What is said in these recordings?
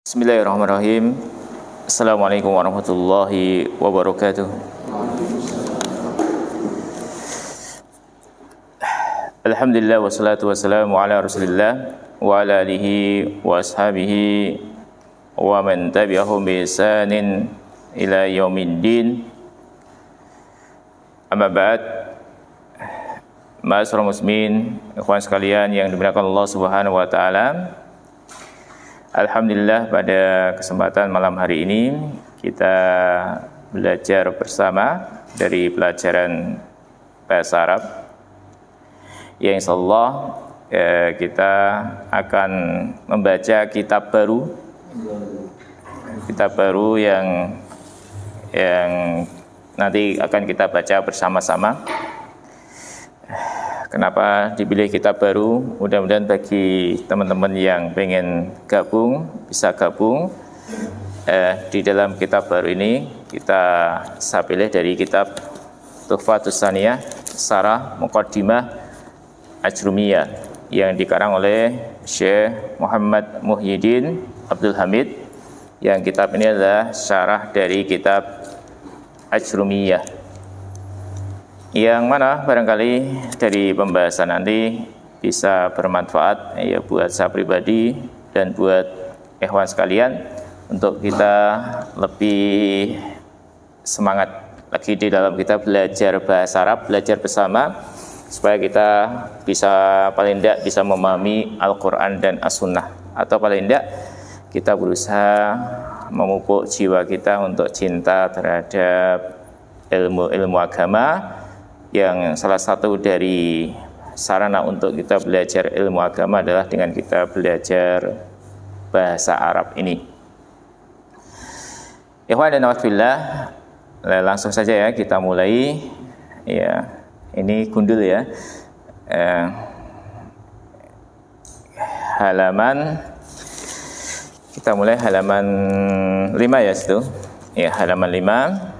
Bismillahirrahmanirrahim. Assalamualaikum warahmatullahi wabarakatuh. Alhamdulillah wassalatu wassalamu ala Rasulillah wa ala alihi wa ashabihi wa man tabi'ahum bi ihsanin ila yaumiddin. Amma ba'd. Ma'asyiral muslimin, ikhwan sekalian yang dimuliakan Allah Subhanahu wa taala. Alhamdulillah pada kesempatan malam hari ini kita belajar bersama dari pelajaran bahasa Arab yang insyaallah kita akan membaca kitab baru yang nanti akan kita baca bersama-sama. Kenapa dipilih kitab baru? Mudah-mudahan bagi teman-teman yang pengen gabung, bisa gabung di dalam kitab baru ini. Saya pilih dari kitab Tuhfatus Saniyah, Sarah Muqaddimah Ajrumiyah yang dikarang oleh Syekh Muhammad Muhyiddin Abdul Hamid. Yang kitab ini adalah syarah dari kitab Ajrumiyah, yang mana barangkali dari pembahasan nanti bisa bermanfaat ya buat saya pribadi dan buat ikhwan sekalian untuk kita lebih semangat lagi di dalam kita belajar bahasa Arab, belajar bersama supaya kita bisa paling tidak bisa memahami Al-Quran dan As-Sunnah, atau paling tidak kita berusaha memupuk jiwa kita untuk cinta terhadap ilmu agama, yang salah satu dari sarana untuk kita belajar ilmu agama adalah dengan kita belajar bahasa Arab ini. Ikhwan dan akhwat fillah, langsung saja ya kita mulai. Ya, ini gundul ya. Kita mulai halaman 5 ya situ. Ya, halaman 5.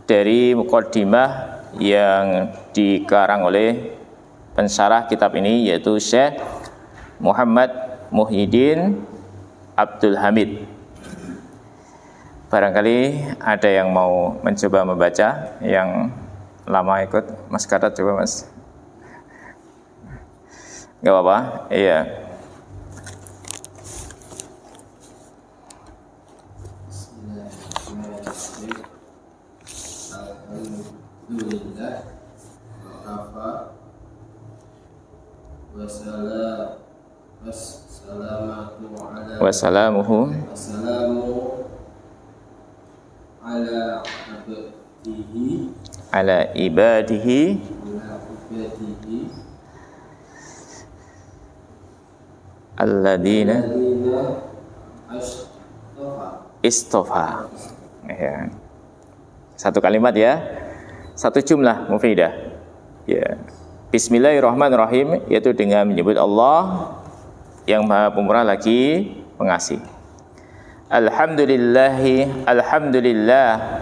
Dari muqaddimah yang dikarang oleh pensyarah kitab ini, yaitu Syekh Muhammad Muhyiddin Abdul Hamid. Barangkali ada yang mau mencoba membaca, yang lama ikut. Mas Karat coba mas. Gak apa-apa, iya. Alhamdulillah wassalamuhu ala ibadihi alladina istofa. Ya. Satu kalimat ya, satu jumlah mufidah. Ya. Bismillahirrahmanirrahim, yaitu dengan menyebut Allah yang Maha Pemurah lagi Pengasih. Alhamdulillah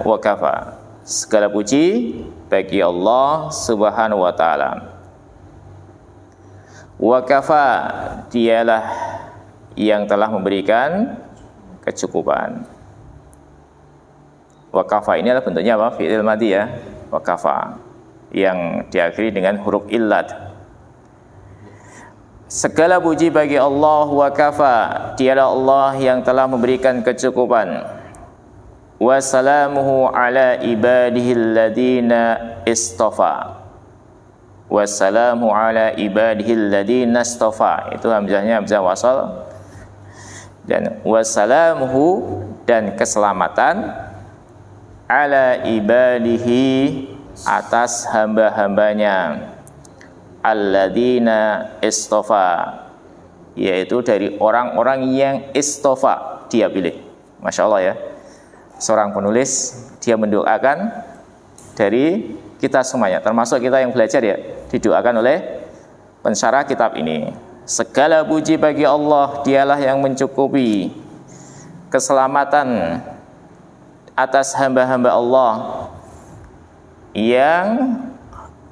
wa kafa. Segala puji bagi Allah Subhanahu wa taala. Wa kafa, dialah yang telah memberikan kecukupan. Wa kafa ini adalah bentuknya apa? Fi'il madhi ya. Wa kafa yang diakhiri dengan huruf illat. Segala puji bagi Allah, wa kafa, dialah Allah yang telah memberikan kecukupan. Wa salamuhu ala ibadihi alladhina istafa. Wa salamu ala ibadihi alladhina istafa. Itu hamzahnya hamzah wasal. Dan wa salamuhu, dan keselamatan, ala ibadihi, atas hamba-hambanya, alladzina istofa, yaitu dari orang-orang yang istofa, dia pilih. Masya Allah ya, seorang penulis dia mendoakan dari kita semuanya, termasuk kita yang belajar ya, didoakan oleh pensyarah kitab ini. Segala puji bagi Allah, dialah yang mencukupi keselamatan atas hamba-hamba Allah yang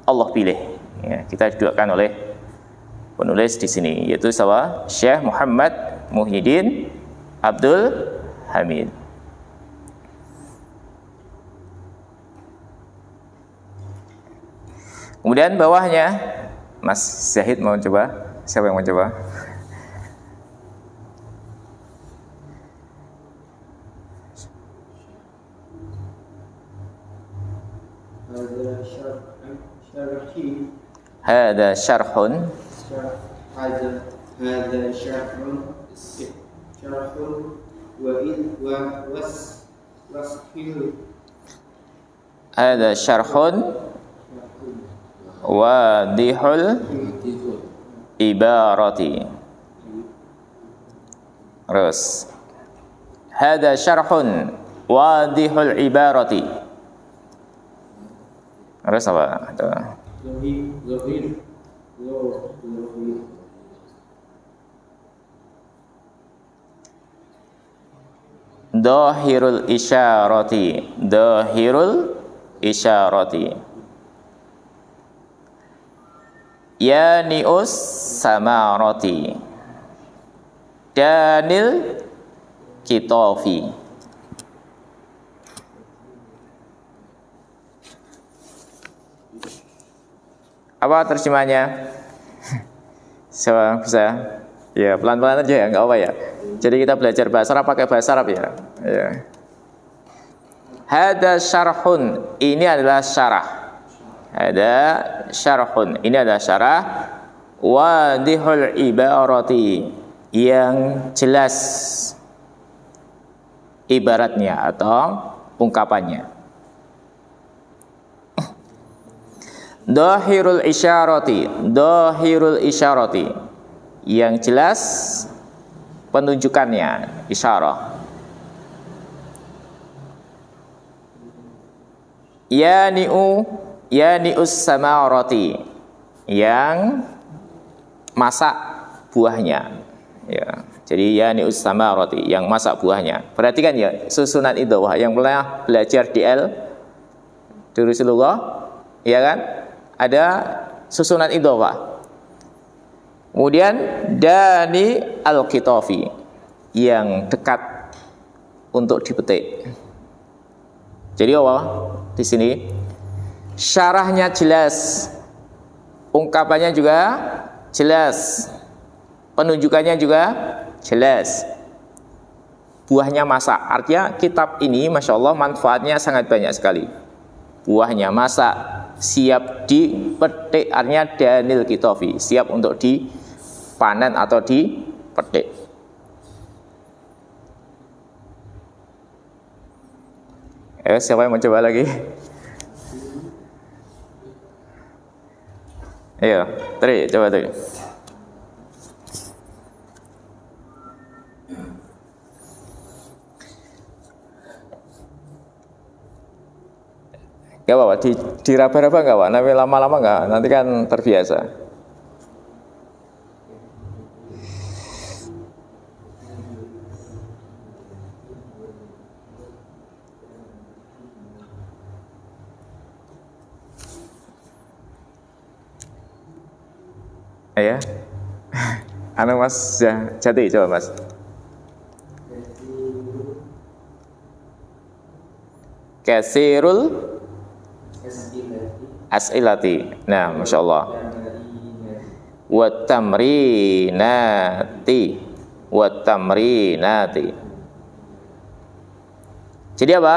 Allah pilih. Ya, kita didoakan oleh penulis di sini, yaitu siapa? Syekh Muhammad Muhyiddin Abdul Hamid. Kemudian bawahnya, Mas Zahid mau coba? Siapa yang mau coba? Hada syarhun. هذا شرح Hada syarhun wadihul ibarati. Terus hada syarhun wadihul ibarati. Terus apa? Dhahirul isyarati. Dhahirul isyarati. Yani'us samarati. Danil kitofi. Apa terjemahnya? Siapa bisa? Ya, pelan-pelan aja ya, nggak apa ya. Jadi kita belajar bahasa Arab pakai bahasa Arab ya. Ya. Hada syarhun, ini adalah syarah. Hada syarhun, ini adalah syarah. Wadihul ibarati, yang jelas ibaratnya atau ungkapannya. Dhahirul isyarati, dhahirul isyarati, yang jelas penunjukannya, isyarah. Yani'us samarati, yang masak buahnya. Ya, jadi yani'us samarati, yang masak buahnya. Perhatikan ya susunan idgham yang pernah belajar di Durusul Lughah, ya kan? Ada susunan idgham. Kemudian dani al-kitofi, yang dekat untuk dipetik. Jadi apa? Di sini syarahnya jelas, ungkapannya juga jelas, penunjukannya juga jelas. Buahnya masak, artinya kitab ini Masya Allah manfaatnya sangat banyak sekali. Buahnya masak, siap dipetik, artinya danil kitofi, siap untuk dipanen atau dipetik. Siapa yang mau coba lagi? Ayo, Tri, coba Tri. Gak apa-apa, diraba-raba gak apa-apa, tapi lama-lama gak, nanti kan terbiasa. Ya, anu Mas Jati, coba Mas. Kasirul as'ilati. Nah, Masya Allah. Wat-tamrinati. Jadi apa?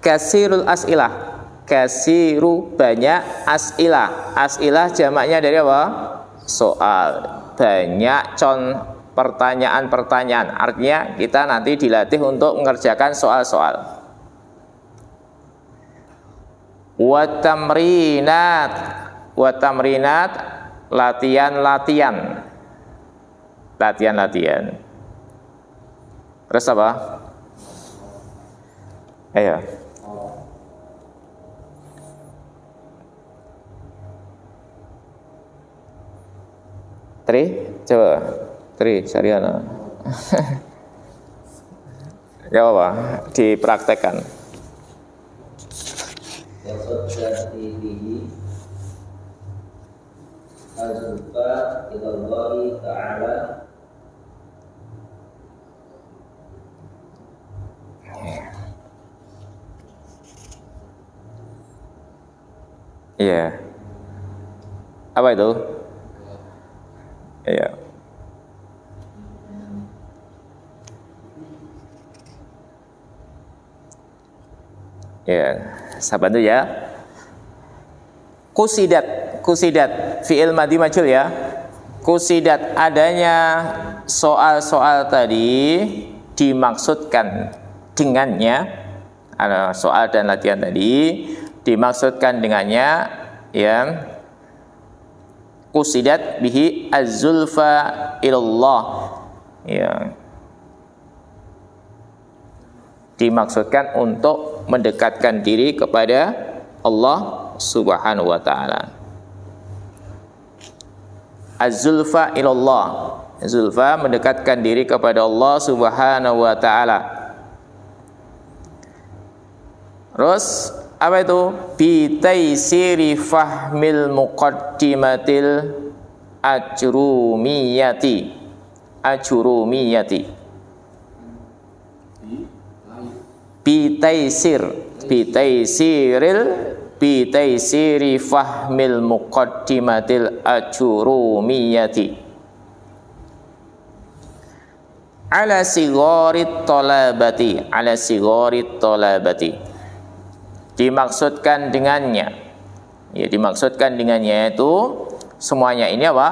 Kasirul as'ilah. Kasiru, banyak, as'ilah. As'ilah jamaknya dari apa? Soal. Banyak pertanyaan-pertanyaan. Artinya kita nanti dilatih untuk mengerjakan soal-soal. Watamrinat, latihan-latihan. Terus apa? Ayo. Tri, coba. Tri, Sariana. Gak apa-apa, dipraktekkan. azulfa ilallahi ta'ala Iya. Apa itu? Iya. Ya, saya bantu ya. Kusidat fi'il madhi majhul ya. Kusidat adanya soal-soal tadi dimaksudkan dengannya, ada soal dan latihan tadi dimaksudkan dengannya ya. Kusidat bihi az-zulfa ilallah ya. Dimaksudkan untuk mendekatkan diri kepada Allah Subhanahu wa taala. Az-zulfa ilallah. Zulfa mendekatkan diri kepada Allah Subhanahu wa taala. Terus apa itu? Bi taysiri fahmil muqaddimatil ajrumiyati. Bitaisiri fahmil muqaddimatil ajurumiyati ala sigorit tolabati dimaksudkan dengannya itu semuanya ini apa?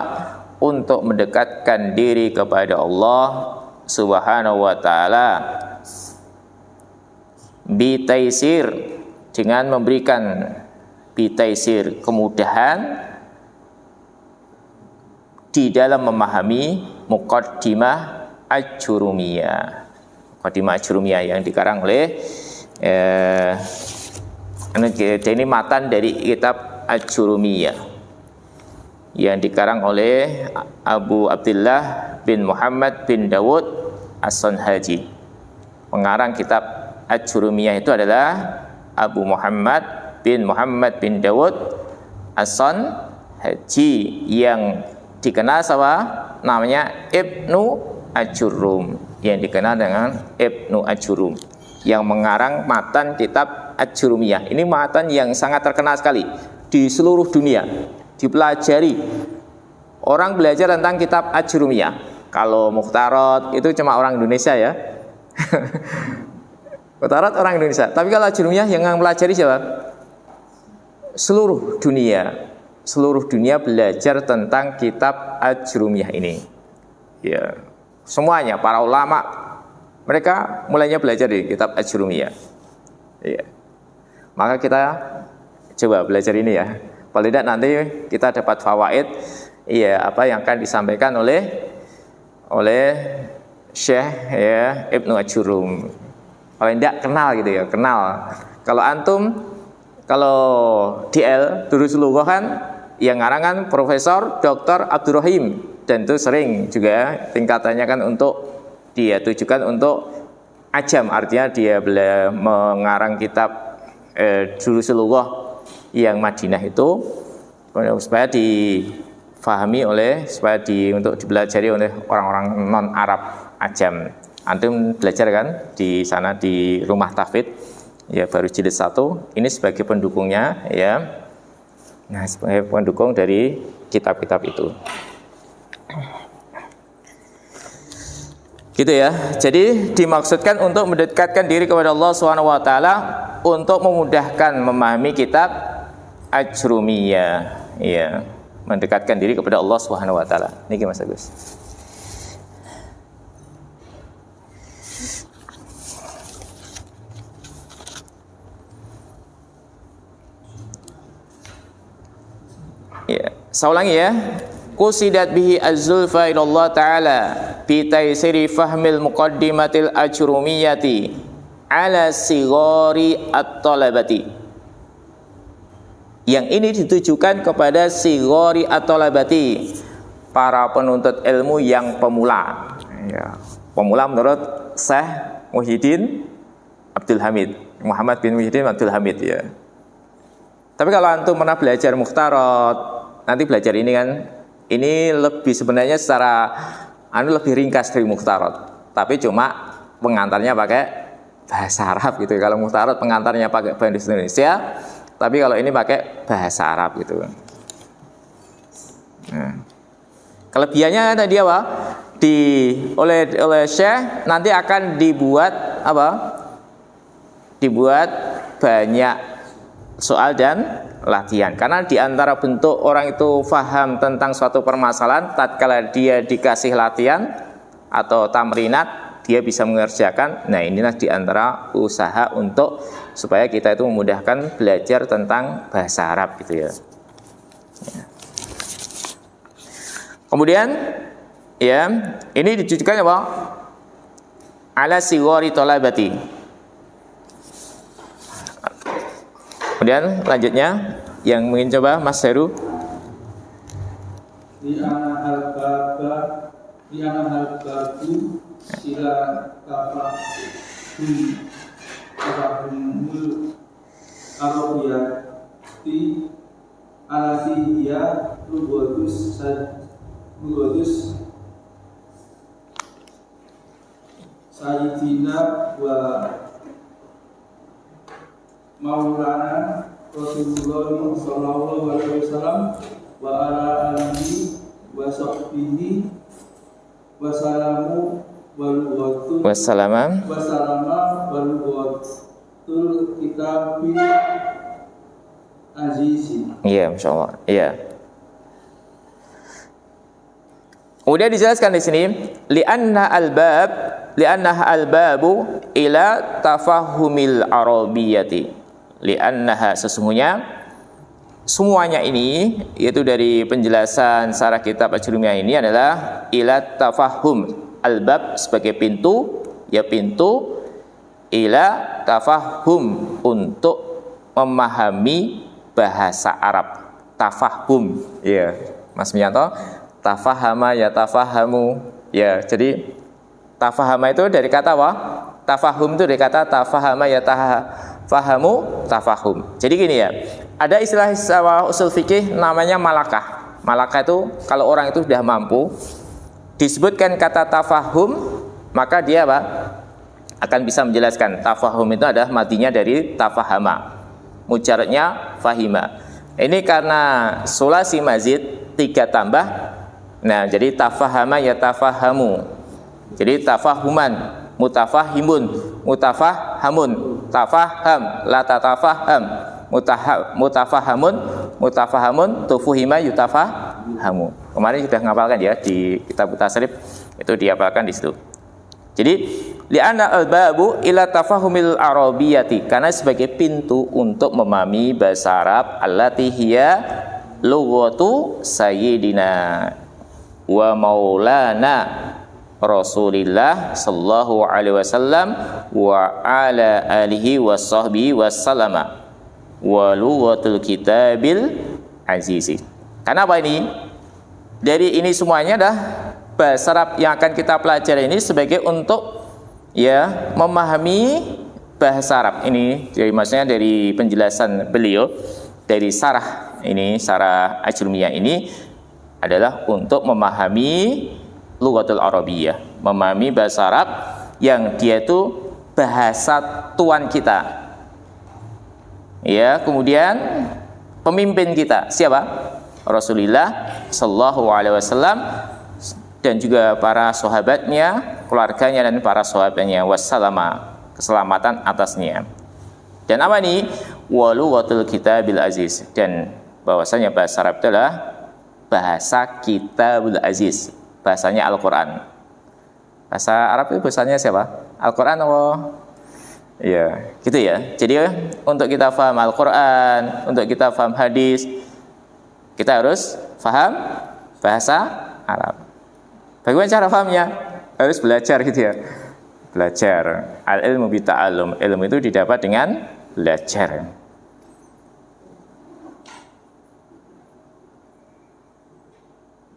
Untuk mendekatkan diri kepada Allah Subhanahu wa taala. Bitaisir, dengan memberikan bitaisir kemudahan di dalam memahami muqaddimah ajurumiyah. Muqaddimah ajurumiyah yang dikarang oleh ini matan dari kitab Ajurumiyah yang dikarang oleh Abu Abdullah bin Muhammad bin Dawud As-Sanhaji. Pengarang kitab Ajurumiyah itu adalah Abu Muhammad bin Dawud As-Sanhaji yang dikenal namanya Ibnu Ajurum, yang dikenal dengan Ibnu Ajurum yang mengarang matan kitab Ajurumiyah. Ini matan yang sangat terkenal sekali di seluruh dunia, dipelajari. Orang belajar tentang kitab Ajurumiyah. Kalau Mukhtarat itu cuma orang Indonesia ya. Mukhtarat orang Indonesia. Tapi kalau Ajurumiyah yang mempelajari siapa? Seluruh dunia. Seluruh dunia belajar tentang kitab Ajurumiyah ini. Ya, semuanya para ulama mereka mulainya belajar di kitab Ajurumiyah. Ya. Maka kita coba belajar ini ya. Paling tidak nanti kita dapat fawaid apa yang akan disampaikan oleh Syekh ya Ibnu Ajurum. Paling tidak kenal gitu ya, kenal. Kalau antum DL Durus Lughah kan yang ngarang kan Profesor Dr. Abdurrahim, dan itu sering juga tingkatannya kan untuk dia tujukan untuk ajam, artinya dia mengarang kitab Durus Lughah yang Madinah itu supaya difahami untuk dipelajari oleh orang-orang non Arab ajam. Antum belajar kan di sana di Rumah Tahfidz ya, baru jilid 1. Ini sebagai pendukungnya ya. Nah, sebagai pendukung dari kitab-kitab itu. Gitu ya. Jadi dimaksudkan untuk mendekatkan diri kepada Allah Subhanahu wa taala untuk memudahkan memahami kitab Ajrumiyah ya, mendekatkan diri kepada Allah Subhanahu wa taala. Niki Mas Agus. Ya, saya ulangi ya. Qusidat bihi az-zulfa ila Allah ta'ala bi taysiri fahmil muqaddimatil ajrumiyati ala sigori at-talabati. Yang ini ditujukan kepada sigori at-talabati, para penuntut ilmu yang pemula ya. Pemula menurut Syekh Muhyiddin Abdul Hamid, Muhammad bin Muhyiddin Abdul Hamid ya. Tapi kalau antum pernah belajar Mukhtarat, nanti belajar ini kan Ini lebih sebenarnya secara lebih ringkas dari mukhtarat. Tapi cuma pengantarnya pakai bahasa Arab gitu. Kalau mukhtarat pengantarnya pakai bahasa Indonesia, tapi kalau ini pakai bahasa Arab gitu. Nah, kelebihannya tadi apa? Oleh Syekh nanti akan dibuat apa? Dibuat banyak soal dan latihan. Karena di antara bentuk orang itu faham tentang suatu permasalahan, tatkala dia dikasih latihan atau tamrinat, dia bisa mengerjakan. Nah, inilah di antara usaha untuk supaya kita itu memudahkan belajar tentang bahasa Arab gitu ya. Kemudian ya, ini ditujukan apa? Ala sighari talabati. Kemudian lanjutnya yang mungkin coba Mas Heru. Di anak al-babu sila tafahumul arabiyati alati hiya lugatus sayyidina wa Maulana Rasulullah sallallahu alaihi wasallam wa ala alihi wa sahbihi wa salamu Wassalama wa lughatul kitabil azizi. Iya, masyaallah. Iya. Kemudian dijelaskan di sini li'anna al-babu ila tafahumil arabiyyati. Li'annaha sesungguhnya semuanya ini yaitu dari penjelasan sarah kitab Ajrumiyah ini adalah ila tafahum, al-bab sebagai pintu, ya pintu, ila tafahum untuk memahami bahasa Arab. Tafahum, ya Mas Miyanto, tafahama ya tafahamu, ya jadi tafahama itu dari kata apa? Tafahum itu dari kata tafahama ya fahamu tafahum. Jadi gini ya, ada istilah usul fikih namanya malakah. Malakah itu kalau orang itu sudah mampu disebutkan kata tafahum, maka dia apa? Akan bisa menjelaskan. Tafahum itu adalah matinya dari tafahama. Mujarradnya fahima. Ini karena sulasi mazid 3 tambah. Nah, jadi tafahama ya tafahamu. Jadi tafahuman, mutafahimun, mutafahamun, tafaham, la tatafaham, mutafahamun, tufuhima yutafahamu. Kemarin sudah ngapalkan ya di kitab tasrif, itu dihafalkan di situ. Jadi li'anna al-babu ila tafahumil arabiyyati, karena sebagai pintu untuk memahami bahasa Arab, allati hiya lughatu sayyidina wa maulana Rasulillah sallallahu alaihi wasallam wa ala alihi washabbihi wasallama wa lughatul kitabil azizi. Karena apa ini? Dari ini semuanya adalah bahasa Arab yang akan kita pelajari ini sebagai untuk ya memahami bahasa Arab ini. Jadi maksudnya dari penjelasan beliau dari sarah ini, sarah Ajrumiyah ini adalah untuk memahami lughatul arabiyyah, memahami bahasa Arab yang dia itu bahasa tuan kita. Ya, kemudian pemimpin kita siapa? Rasulullah sallallahu alaihi wasallam dan juga para sahabatnya, keluarganya dan para sahabatnya, wassalama, keselamatan atasnya. Dan apa ini? Walughatul kitabil aziz, dan bahwasanya bahasa Arab adalah bahasa kitabul aziz, bahasanya Al-Quran. Bahasa Arab itu bahasanya siapa? Al-Quran atau? Ya, gitu ya. Jadi untuk kita paham Al-Quran, untuk kita paham hadis, kita harus paham bahasa Arab. Bagaimana cara pahamnya? Harus belajar gitu ya. Belajar. Al-ilmu bita'allum. Ilmu itu didapat dengan belajar.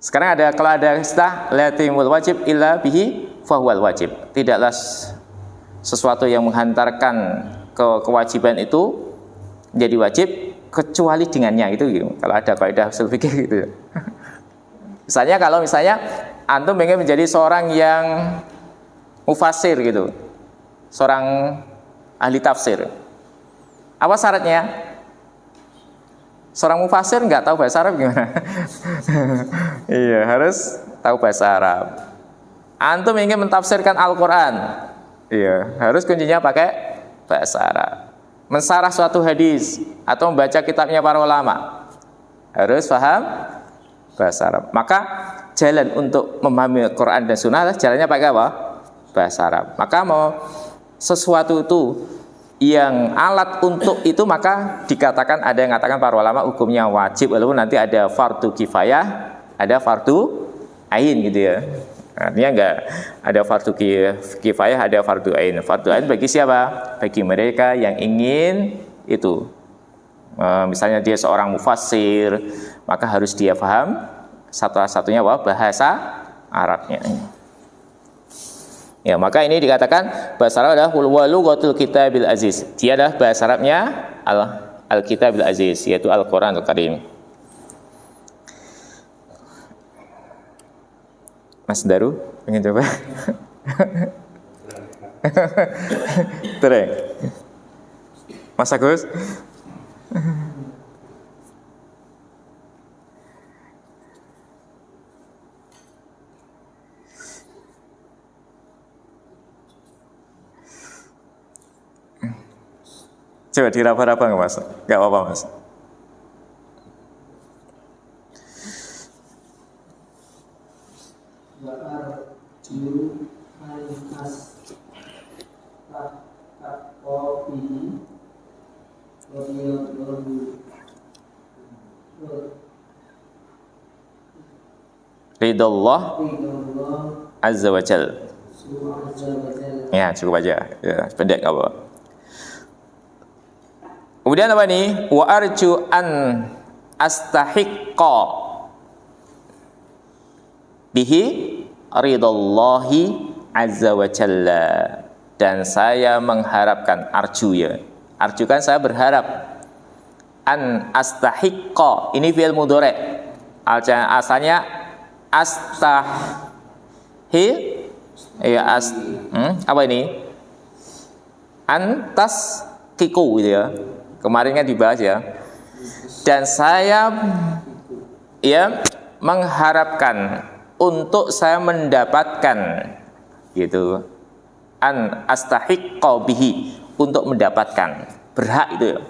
Sekarang kalau ada istilah latimul wajib illa bihi fahuwal wajib. Tidaklah sesuatu yang menghantarkan kewajiban itu menjadi wajib kecuali dengannya, itu gitu. Kalau ada kaidah usul fikih gitu ya. Misalnya antum pengen menjadi seorang yang mufassir gitu, seorang ahli tafsir. Apa syaratnya? Seorang mufassir nggak tahu bahasa Arab gimana? Iya, harus tahu bahasa Arab. Antum ingin mentafsirkan Al-Quran, iya, harus kuncinya pakai bahasa Arab. Mensarah suatu hadis atau membaca kitabnya para ulama, harus paham bahasa Arab. Maka jalan untuk memahami Quran dan Sunnah jalannya pakai apa? Bahasa Arab. Maka mau sesuatu itu yang alat untuk itu, maka dikatakan, ada yang mengatakan para ulama hukumnya wajib, walaupun nanti ada fardu kifayah, ada fardu ain gitu ya. Artinya enggak ada fardu kifayah, ada fardu ain. Fardu ain bagi siapa? Bagi mereka yang ingin itu. Misalnya dia seorang mufassir, maka harus dia paham satu-satunya bahasa Arabnya. Ya, maka ini dikatakan bahasa Arab adalah walughatul kitabil aziz. Dia adalah bahasa Arabnya al-kitabil aziz, yaitu Al-Qur'anul Karim. Mas Daru, ingin coba? Tereng. Mas Agus? Coba diraba-raba nggak Mas? Nggak apa-apa Mas. Ridallah Azza wa Jal. Ya, cukup aja. Ya, pendek apa? Kemudian apa nih? Wa arju an astahiqqa bihi ridallahi azza wa jalla. Dan saya mengharapkan, arju ya. Arju kan saya berharap. An astahiqqa, ini fi'il mudhari'. Asalnya apa ini? Antas kiku gitu ya. Kemarin kan dibahas ya. Dan saya ya mengharapkan untuk saya mendapatkan gitu. An astahiqqa bihi, untuk mendapatkan, berhak itu ya.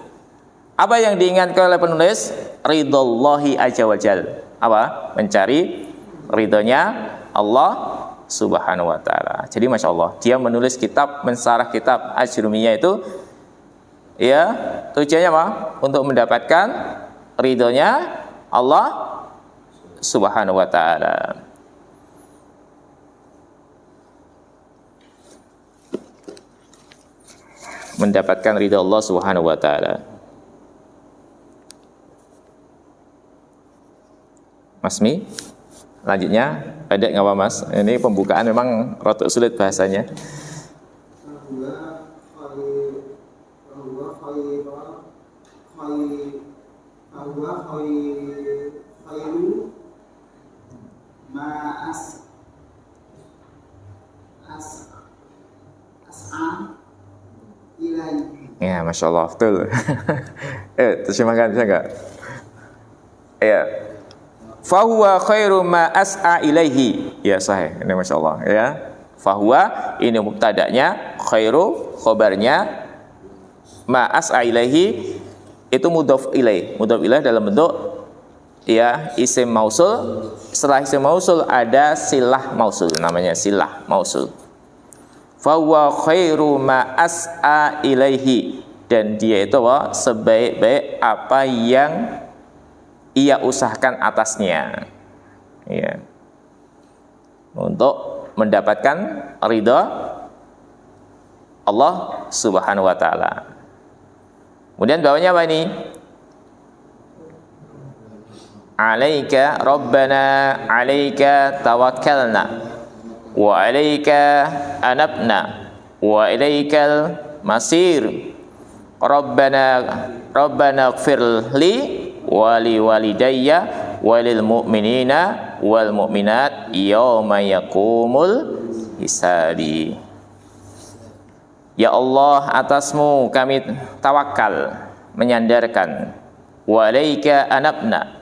Apa yang diinginkan oleh penulis? Ridallahi azza wa jal. Apa? Mencari ridhonya Allah Subhanahu wa taala. Jadi Masya Allah, dia menulis kitab, mensarah kitab Ajrumiyah itu ya, tujuannya apa? Untuk mendapatkan ridhonya Allah Subhanahu wa taala. Mendapatkan ridha Allah Subhanahu wa taala. Mas Mi, lanjutnya pendek nggak apa Mas? Ini pembukaan memang rotok sulit bahasanya. Ya, Masya Allah, betul. Terjemahkan bisa nggak? Ya. Fahuwa khairu ma as'a ilaihi. Ya, sahih. Ini Masya Allah. Ya. Fahuwa, ini mubtada'nya, khairu, khobarnya, ma as'a ilaihi, itu mudhaf ilaih. Mudhaf ilaih dalam bentuk ya isim mausul. Setelah isim mausul ada silah mausul, namanya silah mausul. Fahuwa khairu ma as'a ilaihi, dan dia itu sebaik-baik apa yang ia usahakan atasnya ya, untuk mendapatkan ridha Allah Subhanahu wa taala. Kemudian bawahnya apa ini? Alaika Rabbana alaika tawakkalna wa alaika anabna wa ilaikal masir. Rabbana ighfir li wa li walidayya wa lil mu'minina wal mu'minat yauma yaqumul hisabi. Ya Allah, atasmu kami tawakal, menyandarkan. Walaika anabna,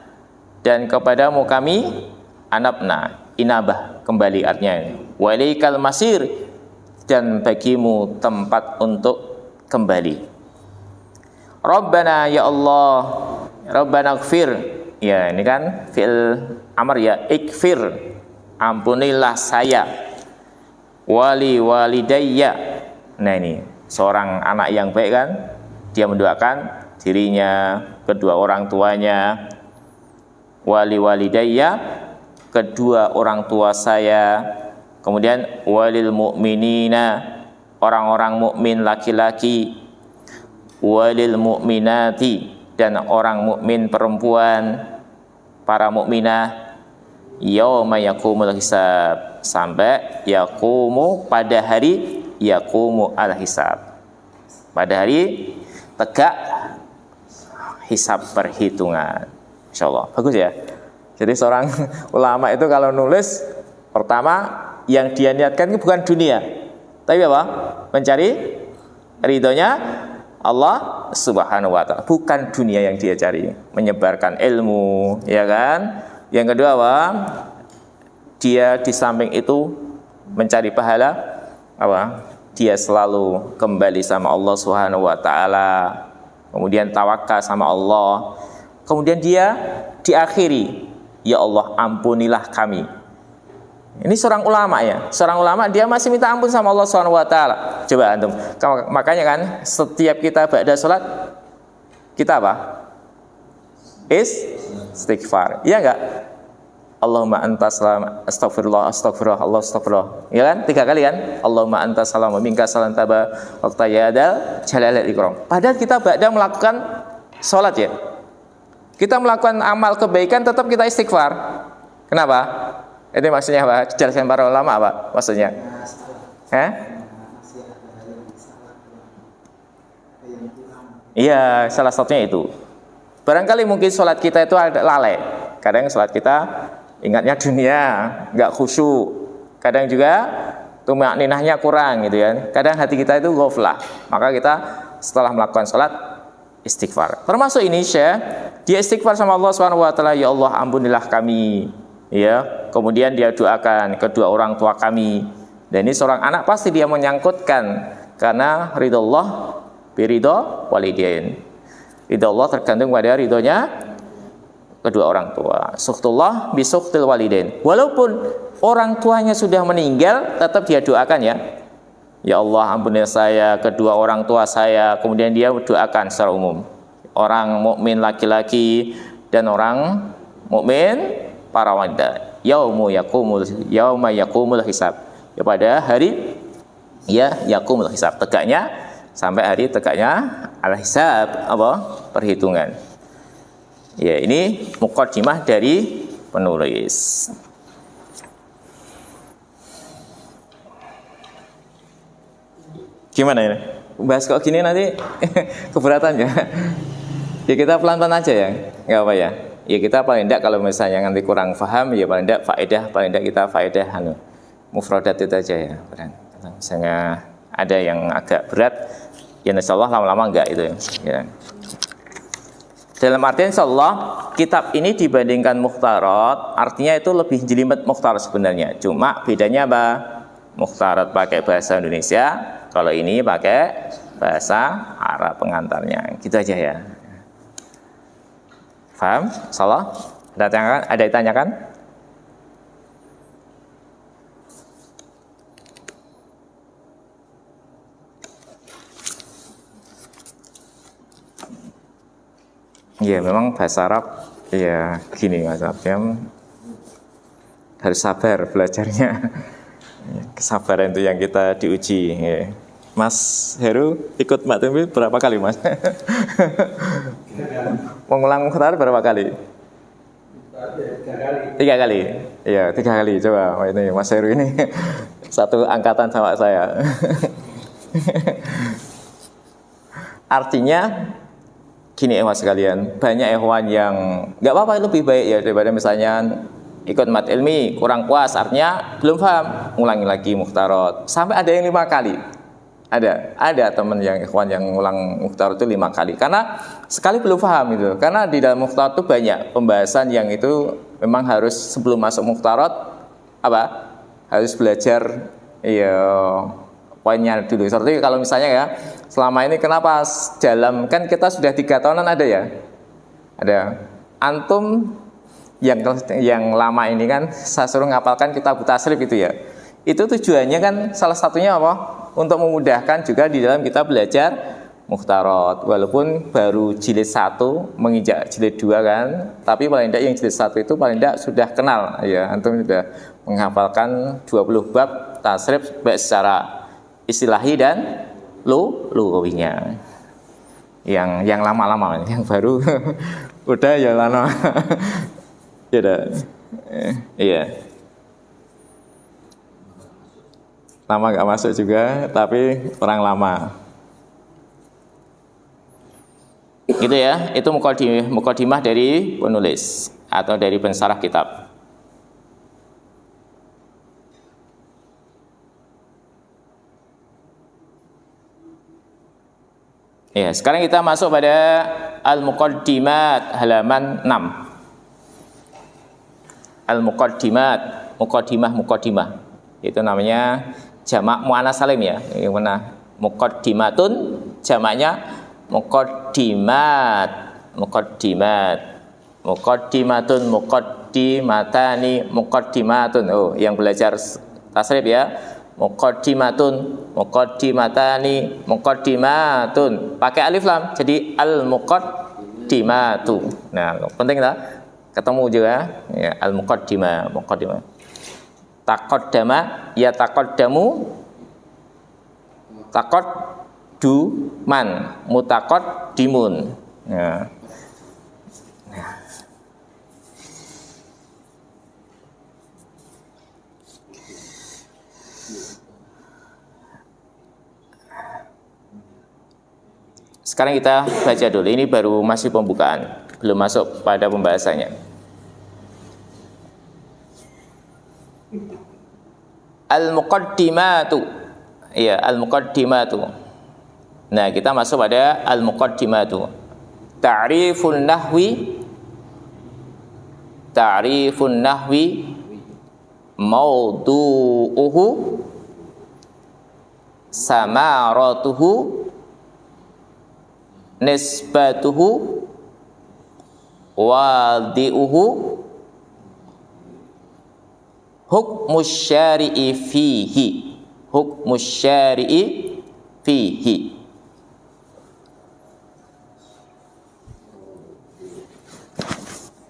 dan kepadamu kami anabna, inabah, kembali artinya. Walaikal masir, dan bagimu tempat untuk kembali. Rabbana, ya Allah, Rabbana ighfir. Ya, ini kan fi'il amr ya, ighfir, ampunilah saya. Wali walidayya. Nah, ini seorang anak yang baik kan, dia mendoakan dirinya, kedua orang tuanya. Wali walidayya, kedua orang tua saya. Kemudian walil mu'minina, orang-orang mukmin laki-laki. Walil mu'minati, dan orang mukmin perempuan, para mukminah. Yauma yaqumul hisab, sampai yaqumu, pada hari yaqumu al hisab, pada hari tegak hisab perhitungan. Insyaallah bagus ya. Jadi seorang ulama itu kalau nulis, pertama yang dia niatkan itu bukan dunia, tapi apa? Mencari ridhonya Allah Subhanahu wa ta'ala, bukan dunia yang dia cari, menyebarkan ilmu, ya kan? Yang kedua apa? Dia di samping itu mencari pahala apa? Dia selalu kembali sama Allah Subhanahu wa ta'ala, kemudian tawakal sama Allah. Kemudian dia diakhiri, ya Allah ampunilah kami. Ini seorang ulama ya, seorang ulama dia masih minta ampun sama Allah Subhanahu wa ta'ala. Coba antum, makanya kan setiap kita ba'da salat kita apa? Istighfar, iya enggak? Allahumma anta salam, astagfirullah, astagfirullah, Allah astagfirullah. Ya kan? 3 kali kan? Allahumma anta salam wa minka salam tabarakta ya dzal jalali wal ikram. Padahal kita ba'da melakukan salat ya. Kita melakukan amal kebaikan tetap kita istighfar. Kenapa? Ini maksudnya apa? Jelaskan para ulama apa maksudnya? Iya, salah satunya itu. Barangkali mungkin sholat kita itu ada lalai. Kadang sholat kita ingatnya dunia, nggak khusyuk. Kadang juga tumakninahnya kurang gitu ya. Kadang hati kita itu ghaflah. Maka kita setelah melakukan sholat istighfar. Termasuk ini dia istighfar sama Allah Subhanahu wa ta'ala, ya Allah ampunilah kami. Ya, kemudian dia doakan kedua orang tua kami. Dan ini seorang anak pasti dia menyangkutkan, karena ridho Allah biridho walidain. Ridho Allah tergantung pada ridhonya kedua orang tua. Sukhtullah bisuktil walidain. Walaupun orang tuanya sudah meninggal, tetap dia doakan ya. Ya Allah ampunilah saya, kedua orang tua saya. Kemudian dia doakan secara umum. Orang mukmin laki-laki dan orang mukmin para wanita. Yauma yaqumul hisab. Ya, pada hari ya yaqumul hisab, tegaknya sampai hari tegaknya al-hisab, apa? Perhitungan. Ya, ini muqaddimah dari penulis. Gimana ini? Bahas kok gini nanti keberatan ya? Ya kita pelan-pelan aja ya, nggak apa ya. Ya kita paling tidak kalau misalnya nanti kurang paham, ya paling tidak faedah, paling tidak kita faedah mufradat itu aja ya. Kalau misalnya ada yang agak berat, ya insyaallah lama-lama enggak itu ya. Dalam artian insyaallah kitab ini dibandingkan mukhtarat, artinya itu lebih jelimet mukhtarat sebenarnya. Cuma bedanya apa? Mukhtarat pakai bahasa Indonesia, kalau ini pakai bahasa Arab pengantarnya. Gitu aja ya. Paham? Salah? Ada ditanyakan? Ya memang bahasa Arab ya gini Mas Abdam, harus sabar belajarnya. Kesabaran itu yang kita diuji ya. Mas Heru ikut Mbak Tumbi berapa kali Mas? Mengulang mukhtar berapa kali? 3 kali. Iya 3 kali. Coba ini Mas Heru ini satu angkatan sama saya. Artinya gini Mas sekalian, banyak ikhwan yang nggak apa-apa lebih baik ya daripada misalnya ikut mat ilmi, kurang puas, artinya belum paham, ulangi lagi mukhtarat. Sampai ada yang 5 kali. Ada teman yang ikhwan yang ulang mukhtarat itu 5 kali. Karena sekali belum paham itu. Karena di dalam mukhtarat itu banyak pembahasan yang itu memang harus sebelum masuk mukhtarat apa? Harus belajar poinnya dulu. Seperti kalau misalnya ya, selama ini kenapa dalam kan kita sudah 3 tahunan ada ya? Ada. Antum yang lama ini kan saya suruh ngapalkan kitab tasrif itu ya. Itu tujuannya kan salah satunya apa? Untuk memudahkan juga di dalam kita belajar mukhtarat. Walaupun baru jilid 1 menginjak jilid 2 kan, tapi paling tidak yang jilid 1 itu paling tidak sudah kenal ya. Antum sudah menghafalkan 20 bab tasrif baik secara istilahi dan lughawinya. Yang lama-lama, yang baru udah ya lama. Ya dah. Iya. Lama gak masuk juga, tapi orang lama. Gitu ya, itu mukadimah dari penulis atau dari pensarah kitab. Ya, sekarang kita masuk pada al-muqaddimat halaman 6. Al-muqaddimat, muqaddimah. Itu namanya jamak muannas salim ya. Yang mana muqaddimatun jamaknya muqaddimatun, muqaddimatani, muqaddimatun. Oh, yang belajar tasrif ya. Muqaddimatani, muqaddimatun. Pakai alif lam jadi al-muqaddimatu. Nah, penting tak? Ketemu juga ya, al-muqaddimah. Taqaddama ya taqaddamu, taqadduman, mutaqaddimun. Ya. Sekarang kita baca dulu. Ini baru masih pembukaan, belum masuk pada pembahasannya. Al-muqaddimatu. Iya, al-muqaddimatu. Nah, kita masuk pada al-muqaddimatu. Ta'rifun nahwi mawdu'uhu samaratuhu nisbatuhu wadi'uhu hukmus syari'i fihi.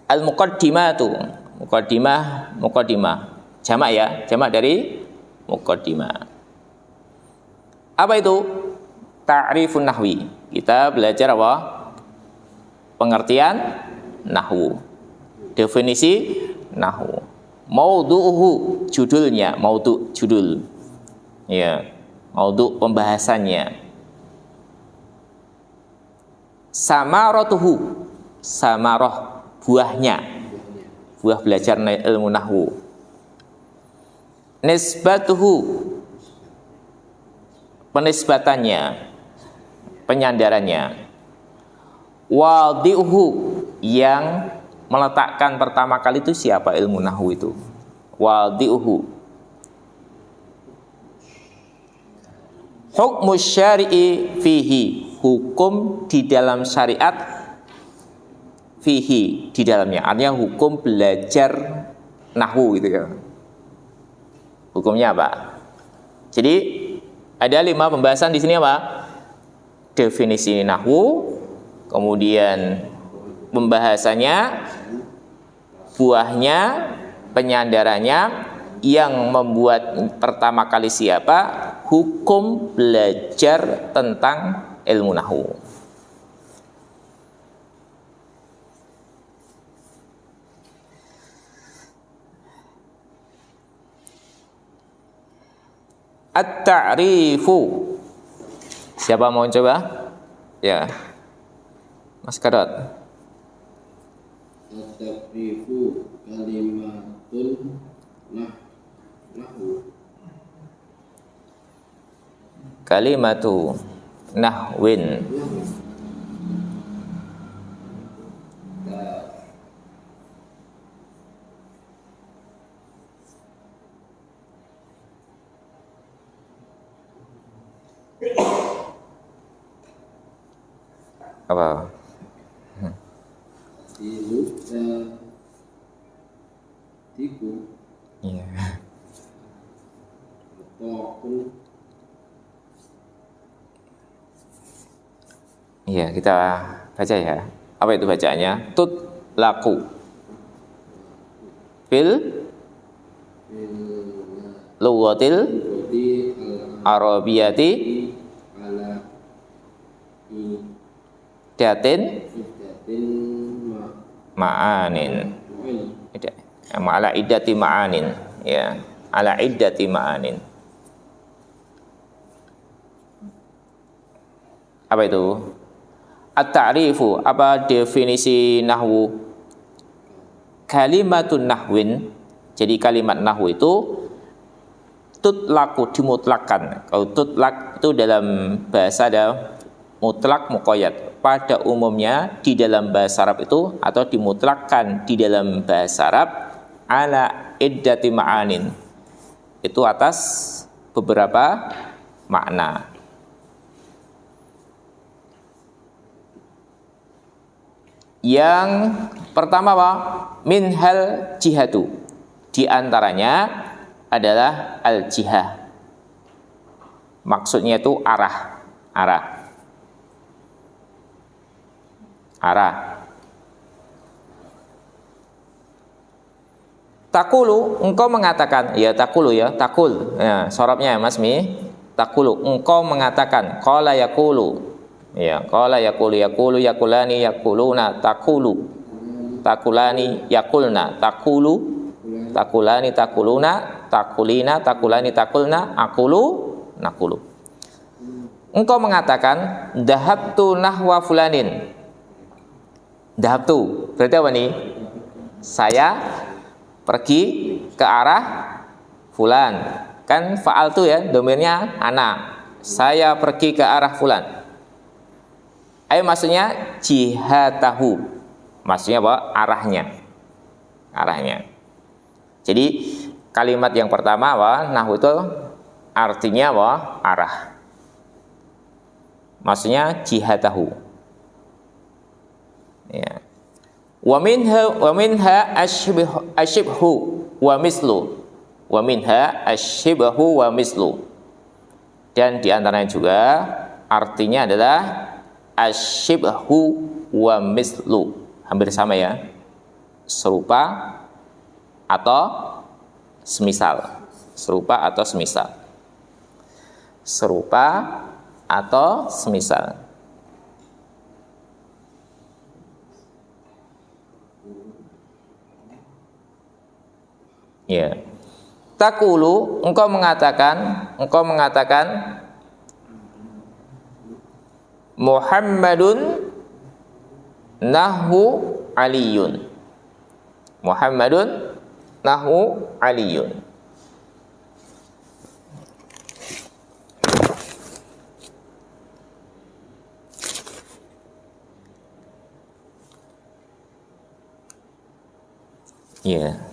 Al-muqaddimatu, muqaddimah. Jamak ya, jamak dari muqaddimah. Apa itu? Ta'rifun nahwi. Kita belajar apa? Pengertian nahwu. Definisi nahwu. Maudu'uhu, judulnya, judul. Ya, maudu' pembahasannya. Samaratuhu, samarah, buahnya. Buah belajar ilmu nahwu. Nisbatuhu, penisbatannya, penyandarannya. Wadi'uhu, yang meletakkan pertama kali itu siapa ilmu nahwu itu? Wadi'uhu. Hukmus syari'i fihi, hukum di dalam syariat fihi, di dalamnya. Artinya hukum belajar nahwu gitu ya. Hukumnya apa? Jadi ada 5 pembahasan di sini apa? Definisi nahwu, kemudian pembahasannya, buahnya, penyandarannya, yang membuat pertama kali siapa, hukum belajar tentang ilmu nahwu. At-ta'rifu. Siapa mau coba? Ya, Mas Kadot. at-takrifu kalimatun nahwu. Kalimatu nahwin. Apa? Tiku Iya. atau Iya, kita baca ya. Apa itu bacaannya? Tut laku fil lughatil arabiyati ala datin iddatin ma'anin. Ala iddati ma'anin, ya. Ala iddati ma'anin. Apa itu? At-ta'rifu, apa definisi nahwu? Kalimatun nahwin. Jadi kalimat nahwu itu tutlaku, dimutlakkan. Kalau tutlak itu dalam bahasa ada mutlak muqayyad. Pada umumnya di dalam bahasa Arab itu atau dimutlakkan di dalam bahasa Arab ala iddati ma'anin. Itu atas beberapa makna. Yang pertama apa? Minhal jihadu. Di antaranya adalah al-jihah. Maksudnya itu arah. Takulu, engkau mengatakan, ya takulu ya, takul. Ya, sorabnya Mas Mi. Takulu, engkau mengatakan, qala yaqulu. Ya, qala yaqulu, yakulani, yakuluna, takulu. Takulani, yakulna, takulu. Takulani, takuluna, takulina, takulani, takulna, akulu, nakulu. Engkau mengatakan, dahabtu nahwa fulanin. Dahabtu, berarti apa nih? Saya pergi ke arah fulan. Kan fa'altu ya, domirnya ana. Saya pergi ke arah fulan. Ayo maksudnya jihatahu. Maksudnya apa? Arahnya. Jadi kalimat yang pertama apa? Nahwu itu artinya apa? Arah. Maksudnya jihatahu. Ya. Wa minha asyibhu wa mislu. Wa minha asyibhu wa mislu. Dan di antaranya juga artinya adalah asyibhu wa mislu. Hampir sama ya. Serupa atau semisal. Serupa atau semisal. Serupa atau semisal. Ya. Takulu, engkau mengatakan Muhammadun nahwu aliyun. Muhammadun nahwu aliyun. Ya.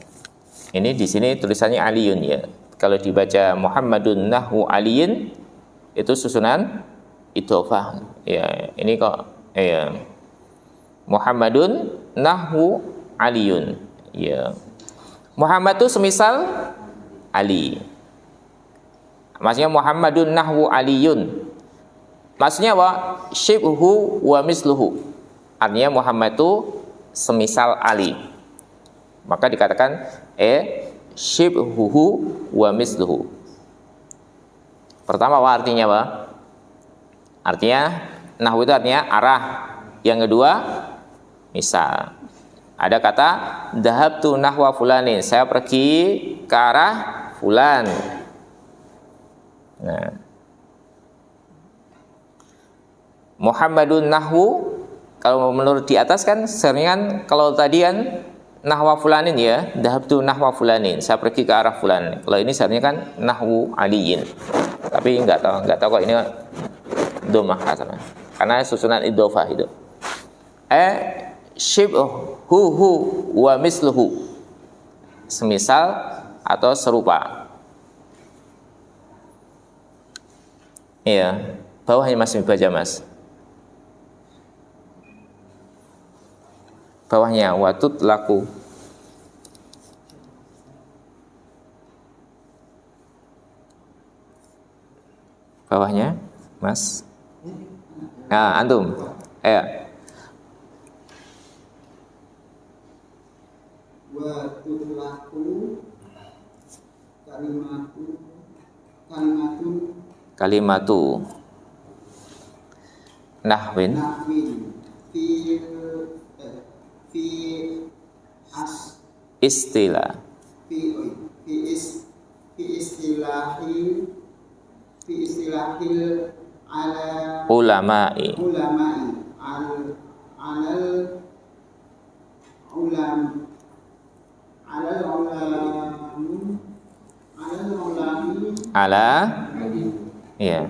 Ini di sini tulisannya aliyun ya. Kalau dibaca Muhammadun nahwu aliyun itu susunan idhofah. Ya, ini kok ya. Muhammadun nahwu aliyun. Ya. Muhammad itu semisal Ali. Maksudnya Muhammadun nahwu aliyun. Maksudnya apa? Syibhu wa misluhu. Artinya Muhammad itu semisal Ali. Maka dikatakan syibhuhu wa misluhu. Pertama apa artinya apa? Artinya nahwu itu artinya arah. Yang kedua misal. Ada kata dhahabtu nahwa fulanin. Saya pergi ke arah fulan. Nah. Muhammadun nahwu Kalau menurut di atas kan seringnya kan kalau tadi kan nahwa fulanin ya, dhahabtu nahwa fulanin, saya pergi ke arah fulan. Kalau ini seharusnya kan nahwu aliyin. Tapi enggak tahu kok ini dhammah katanya. Karena susunan idhofah itu. Shibhu wa misluhu. Semisal atau serupa. Iya, bawahnya masih baca Mas. Bawahnya watut laku. Bawahnya Mas. Nah, antum. Watut laku Kalimatu nahwin istilah ala ulama'i ala ya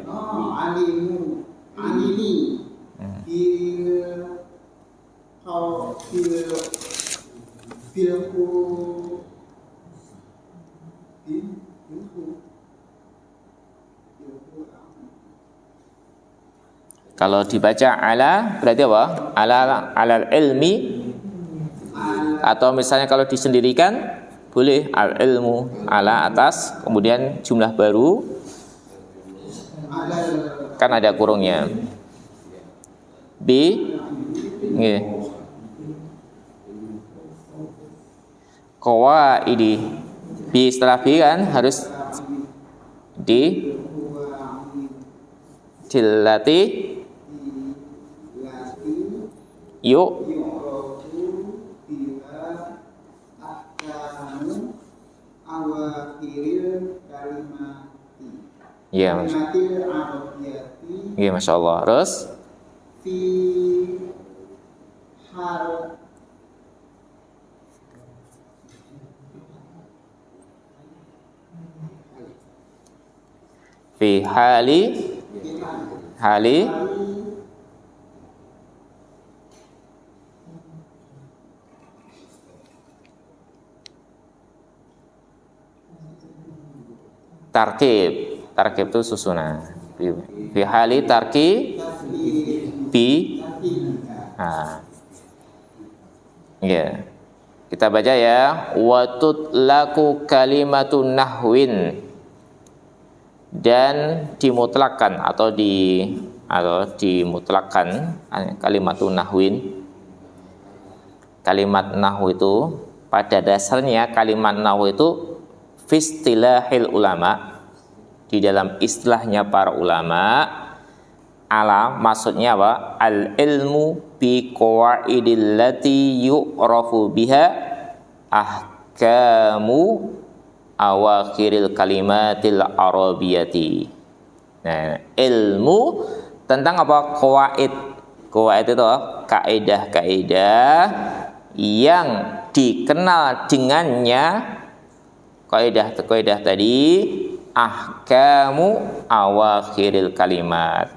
kalau dibaca ala berarti apa? Ala ilmi, atau misalnya kalau disendirikan boleh al ilmu ala atas, kemudian jumlah baru kan ada kurungnya. Nggih. Qawaidi. Bi setelah bi kan harus di tilati yuk ya, ya, Masya Allah. Terus fi hali tarkib itu susunan fi hali tarkib bi ya, kita baca ya, watut laku kalimatun nahwin, dan dimutlakkan atau dimutlakkan kalimatun nahwin. Kalimat nahwu itu pada dasarnya kalimat nahwu itu fistilahil ulama, di dalam istilahnya para ulama, ala maksudnya apa? Al ilmu bi qawaidil lati yu'rafu biha ahkamu awakhiril kalimatil arabiyati. Nah, ilmu tentang apa? Qawaid. Qawaid itu kaidah-kaidah yang dikenal dengannya kaidah tadi ahkamu awakhiril kalimat,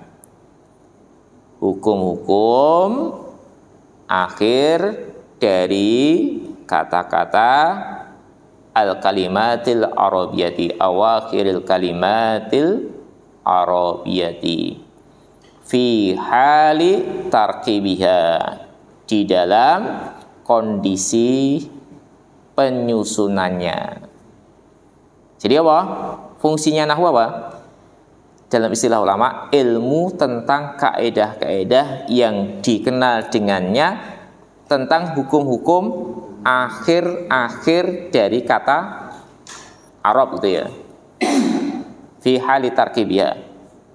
hukum-hukum akhir dari kata-kata al-kalimatil arabiyati, awakhiril kalimatil arabiyati fi hali tarkibiha, di dalam kondisi penyusunannya. Jadi apa? Fungsinya nahwu apa? Dalam istilah ulama, ilmu tentang kaidah-kaidah yang dikenal dengannya tentang hukum-hukum akhir-akhir dari kata Arab itu ya. Fi hali tarkibiyah,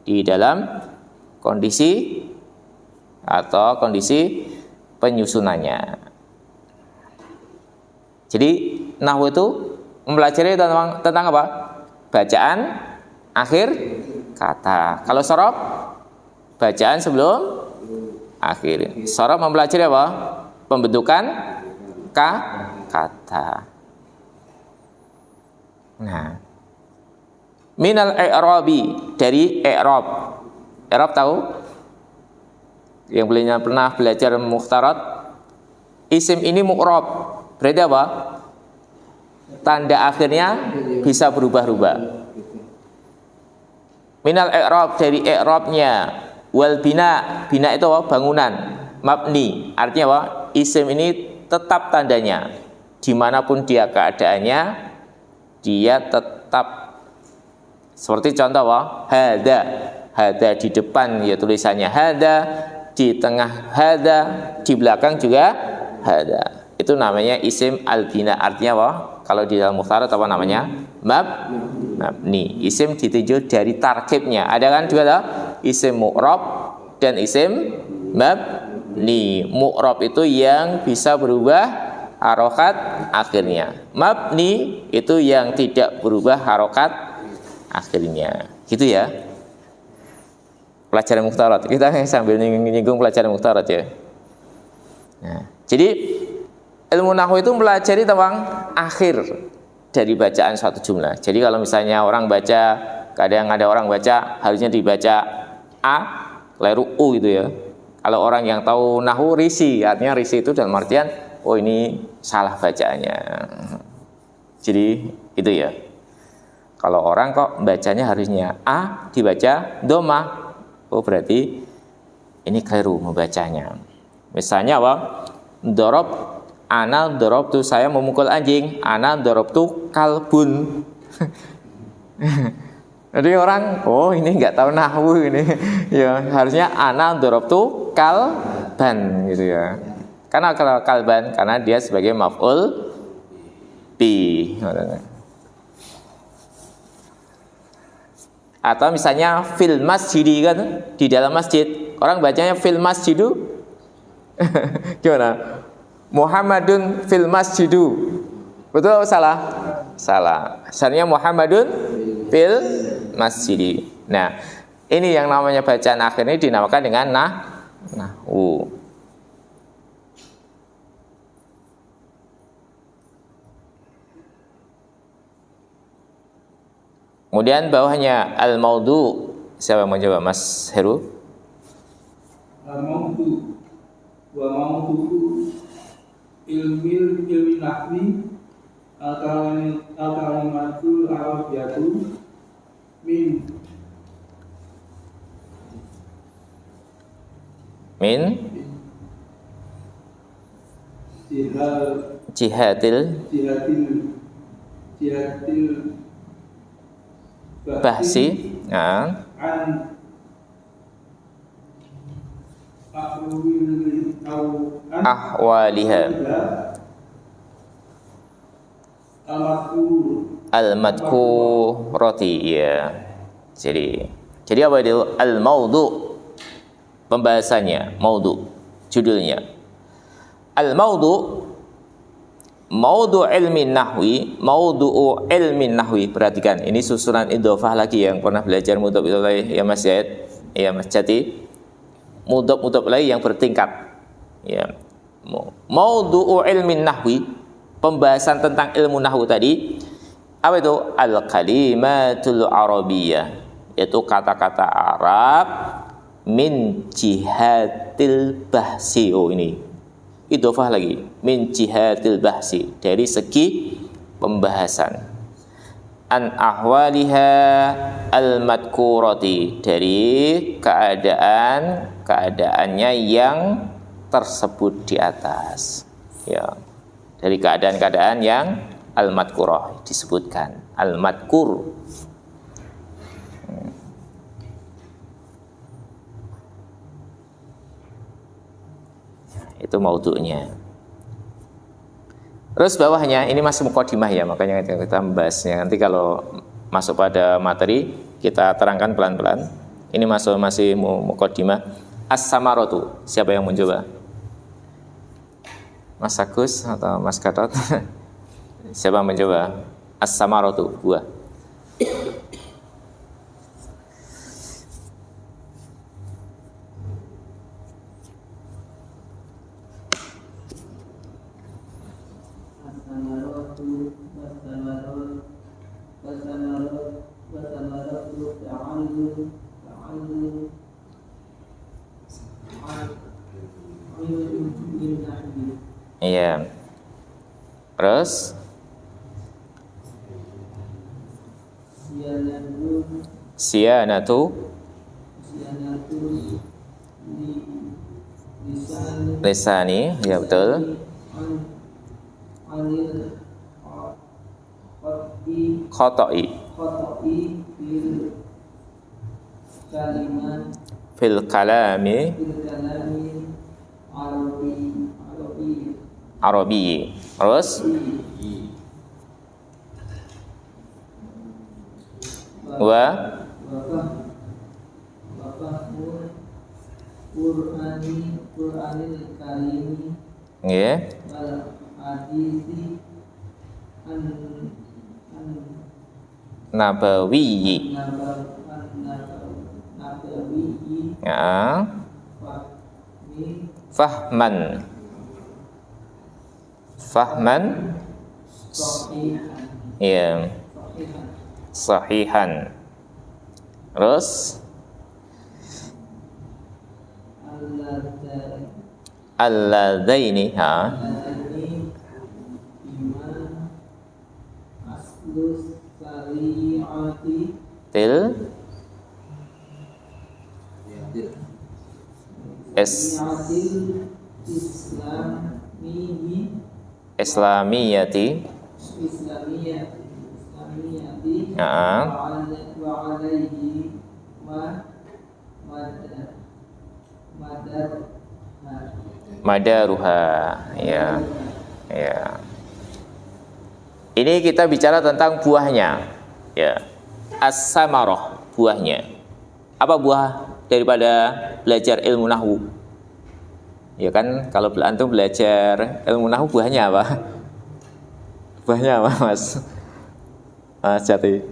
di dalam kondisi atau kondisi penyusunannya. Jadi nahwu itu mempelajari tentang apa? Bacaan akhir kata. Kalau sorof, bacaan sebelum akhir. Sorof mempelajari apa? Pembentukan kata. Nah, minal i'rabi, dari i'rab. I'rab tahu? Yang belinya pernah belajar mukhtarat, isim ini mu'rab. Berarti apa? Tanda akhirnya bisa berubah-ubah. Minal i'rab, dari i'rabnya. Wal bina, bina itu apa? Bangunan. Mabni, artinya apa? Isim ini tetap tandanya. Dimanapun dia keadaannya, dia tetap. Seperti contoh apa? Hada. Hada di depan ya tulisannya hada, di tengah hada, di belakang juga hada. Itu namanya isim al-bina. Artinya apa? Kalau di dalam mukhtarat apa namanya? Mabni. Isim ditunjuk dari tarkibnya. Ada kan juga ada isim mu'rab dan isim mabni. Mu'rab itu yang bisa berubah harokat akhirnya. Mabni itu yang tidak berubah harokat akhirnya. Gitu ya. Pelajaran mukhtarat. Kita sambil nyinggung pelajaran mukhtarat ya. Nah, jadi ilmu nahwu itu mempelajari tentang akhir dari bacaan suatu jumlah. Jadi kalau misalnya orang baca, kadang ada orang baca harusnya dibaca A, keliru U gitu ya. Kalau orang yang tahu nahwu risi, artinya risi itu dalam artian oh ini salah bacaannya. Jadi itu ya. Kalau orang kok bacanya harusnya A dibaca doma, oh berarti ini keliru membacanya. Misalnya apa? Dorob, ana dorob tuh saya memukul anjing, ana dorob tuh kalbun. Jadi orang, oh ini nggak tahu nahwu ini, ya harusnya ana dorob tuh kalban gitu ya. Karena kalau kalban karena dia sebagai maf'ul bi. Atau misalnya fil masjidi kan, di dalam masjid. Orang bacanya fil masjidu. Gimana? Muhammadun fil masjidu. Betul atau salah? Salah. Sebenarnya Muhammadun fil masjidi. Nah, ini yang namanya bacaan akhir ini dinamakan dengan nahwu. Kemudian bawahnya al-maudhu. Siapa yang mau coba Mas Heru? Al-maudhu wa maudhu ilmi nahwi al-kalimatul arabiyatu min jihatil bahsi an ahwaliha al-madkurati ya. Jadi apa itu al-maudhu? Pembahasannya, maudhu, judulnya. Al-maudhu, maudhu ilmi nahwi, maudhu ilmi nahwi. Perhatikan, ini susunan idhofah lagi yang pernah belajar mudhof ilaih ya Mas Zaid, ya Mas Jati. Mudhof ilaih yang bertingkat. Ya. Maudhu ilmi nahwi, pembahasan tentang ilmu nahwu tadi. Apa itu? Al-kalimatul arabiyyah, yaitu kata-kata Arab min jihatil bahsi. Oh ini idhofah lagi, min jihatil bahsi, dari segi pembahasan. An ahwaliha al-madkurati, dari keadaannya yang tersebut di atas ya, dari keadaan-keadaan yang al-madkurah disebutkan, al-madkur. Itu maudhu'nya. Terus bawahnya ini masih muqaddimah ya, makanya kita membahasnya. Nanti kalau masuk pada materi kita terangkan pelan-pelan. Ini masih muqaddimah. As-samaratu. Siapa yang mencoba? Mas Agus atau Mas Gatot? Siapa yang mencoba? As-samaratu, buah. Iya. Terus siyanatu lisani, ya betul. Khoto'i fil kalami Arabi. Terus wa nggih nabawiyyi. Ya. Fahman ya sahihan. Terus alladzaini til islamiyati madaruha. Ya. Ya. Ini kita bicara tentang buahnya. Ya. As-samarah, buahnya. Apa buah daripada belajar ilmu nahwu? Ya kan, kalau antum belajar ilmu nahwu buahnya apa? Buahnya apa, Mas? Mas Jati.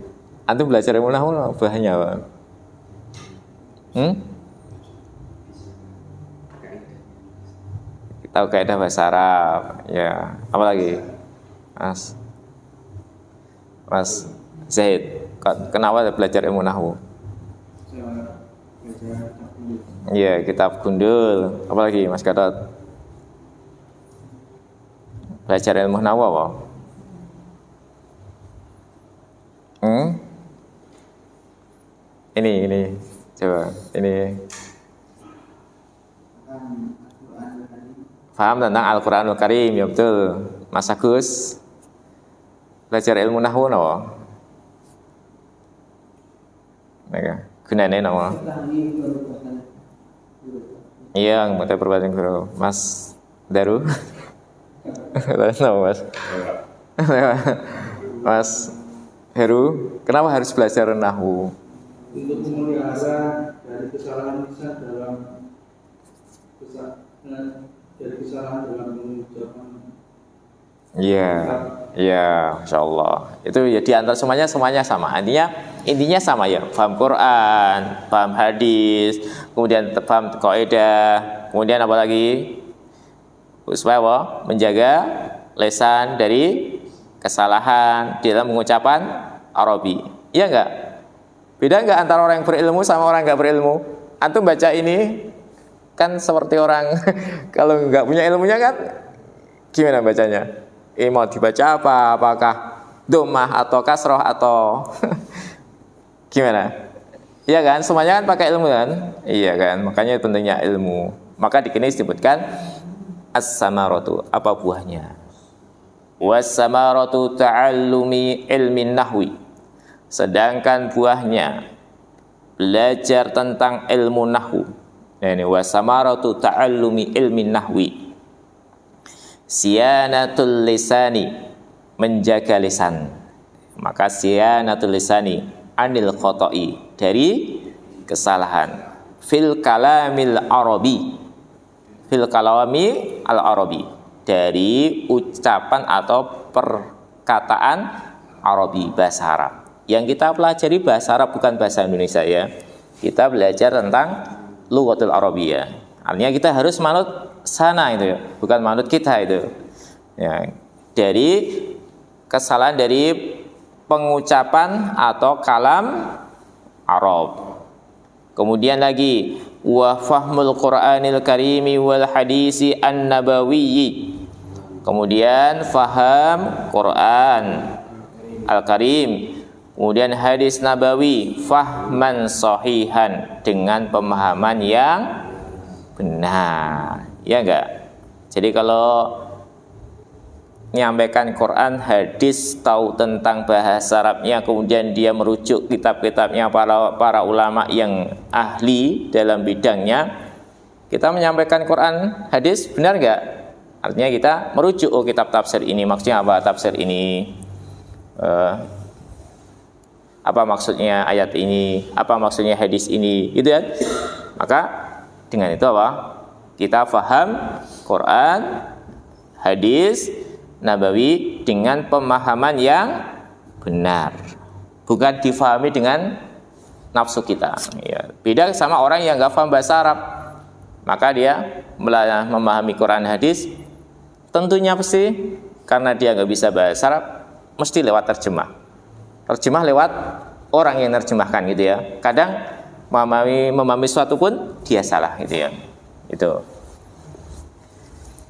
Antum belajar ilmu nahwu buahnya apa? Tahu kaidah bahasa Arab, ya. Apa lagi, Mas Zaid? Kenapa belajar ilmu nahwu? Iya, kitab gundul. Apa lagi, Mas Gatot? Belajar ilmu nahwu apa? Ini coba ini. Paham tentang Al-Quranul Karim, ya betul. Mas Agus belajar ilmu nahwu apa? Gunane napa? Iya, mata perbanding guru. Mas Daru. Mas. Mas Heru, kenapa harus belajar nahwu? Untuk memelihara dari kesalahan lisan dalam mengucapkan. Iya, Masya Allah. Itu ya di antara semuanya sama. Intinya sama ya. Paham Quran, paham hadis, kemudian paham kaidah, kemudian apa lagi? Supaya apa? Menjaga lisan dari kesalahan di dalam mengucapan Arabi. Iya enggak? Beda enggak antara orang yang berilmu sama orang enggak berilmu? Antum baca ini kan seperti orang kalau enggak punya ilmunya kan gimana bacanya? Mau dibaca apa? Apakah dhammah atau kasroh atau gimana? Iya kan? Semuanya kan pakai ilmu kan? Iya kan? Makanya pentingnya ilmu. Maka di sini disebutkan as-samaratu, apa buahnya? Was-samaratu ta'allumi ilmin nahwi. Sedangkan buahnya belajar tentang ilmu nahwu. Nah ini was-samaratu ta'allumi ilmin nahwi. Siyanatul lisani, menjaga lisan. Maka siyanatul lisani anil khoto'i, dari kesalahan. Fil kalamil arabi, fil kalami al arabi, dari ucapan atau perkataan Arabi, bahasa Arab. Yang kita pelajari bahasa Arab, bukan bahasa Indonesia ya. Kita belajar tentang lughatul Arabiyyah. Artinya kita harus manut sana itu ya, bukan manut kita itu. Ya, dari kesalahan dari pengucapan atau kalam Arab. Kemudian lagi wa fahmul Qur'anil Karimi wal hadisi an-nabawiyyi. Kemudian faham Quran Al-Karim, kemudian hadis nabawi fahman sahihan, dengan pemahaman yang benar. Ya enggak? Jadi kalau menyampaikan Quran, hadis, tahu tentang bahasa Arabnya, kemudian dia merujuk kitab-kitabnya para ulama yang ahli dalam bidangnya, kita menyampaikan Quran, hadis, benar enggak? Artinya kita merujuk, oh kitab tafsir ini maksudnya apa, tafsir ini apa maksudnya ayat ini, apa maksudnya hadis ini, gitu kan? Maka dengan itu apa? Kita faham Quran, hadis, nabawi dengan pemahaman yang benar, bukan difahami dengan nafsu kita. Ya, beda sama orang yang nggak paham bahasa Arab, maka dia memahami Quran, hadis, tentunya pasti karena dia nggak bisa bahasa Arab, mesti lewat terjemah lewat orang yang menerjemahkan, gitu ya. Kadang memahami sesuatu pun dia salah, gitu ya. Itu.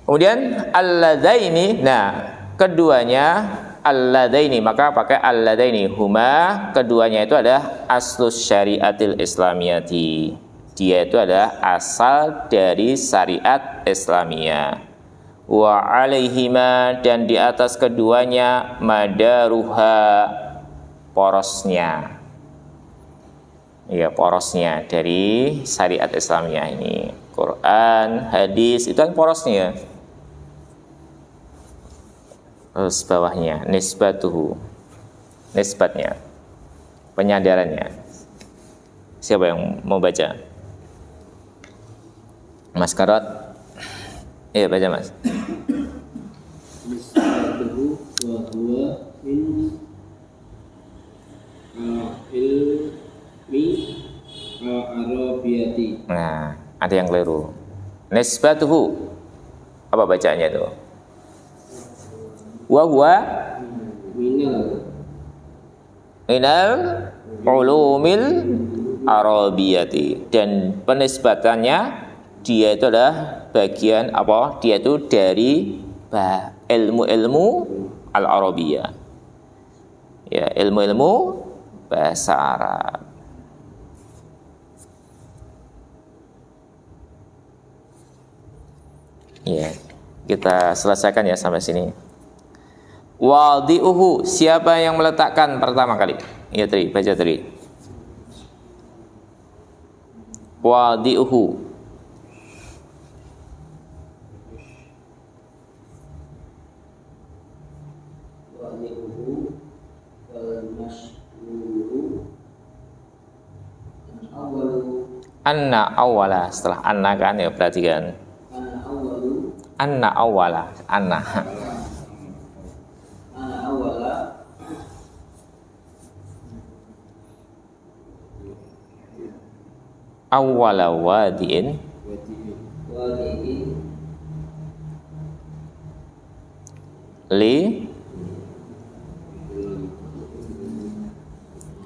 Kemudian alladaini, nah keduanya alladaini, maka pakai alladaini, huma, keduanya itu adalah aslus syariatil islamiyati, dia itu adalah asal dari syariat Islamiyah. Wa alaihima, dan di atas keduanya madaruha, porosnya, ya porosnya dari syariat Islamiyah ini, Quran, hadis, itu kan porosnya. Terus bawahnya nisbatuhu, nisbatnya, penyadarannya. Siapa yang mau baca? Mas Karot? Iya, baca Mas. Nisbatuhu wa huwa min ilmi al-arabiyati. Nah, ada yang keliru. Nisbatuhu, apa bacanya itu? Wa huwa minal ulumil arabiyati, dan penisbatannya dia itu adalah bagian apa? Dia itu dari ilmu-ilmu al-arabiyah. Ya, ilmu-ilmu bahasa Arab. Ya, kita selesaikan ya sampai sini. Wadi'uhu, siapa yang meletakkan pertama kali? Ya, Tri, baca Tri. Wadi'uhu. Anna awala, setelah anna kan ya, perhatikan. Anna awala, anna. Awwala wadi'in li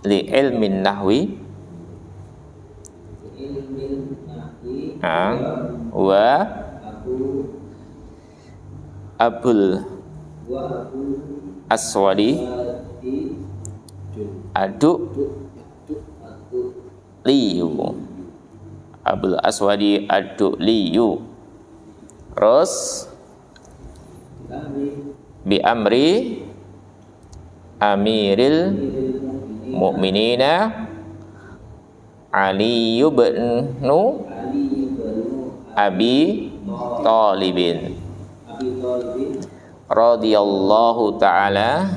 ilmin nahwi wa abul aswadi adu liyu, abul aswadi adu liyu. Terus bi amri amiril mu'minina Ali bin Abi Thalibin radhiyallahu ta'ala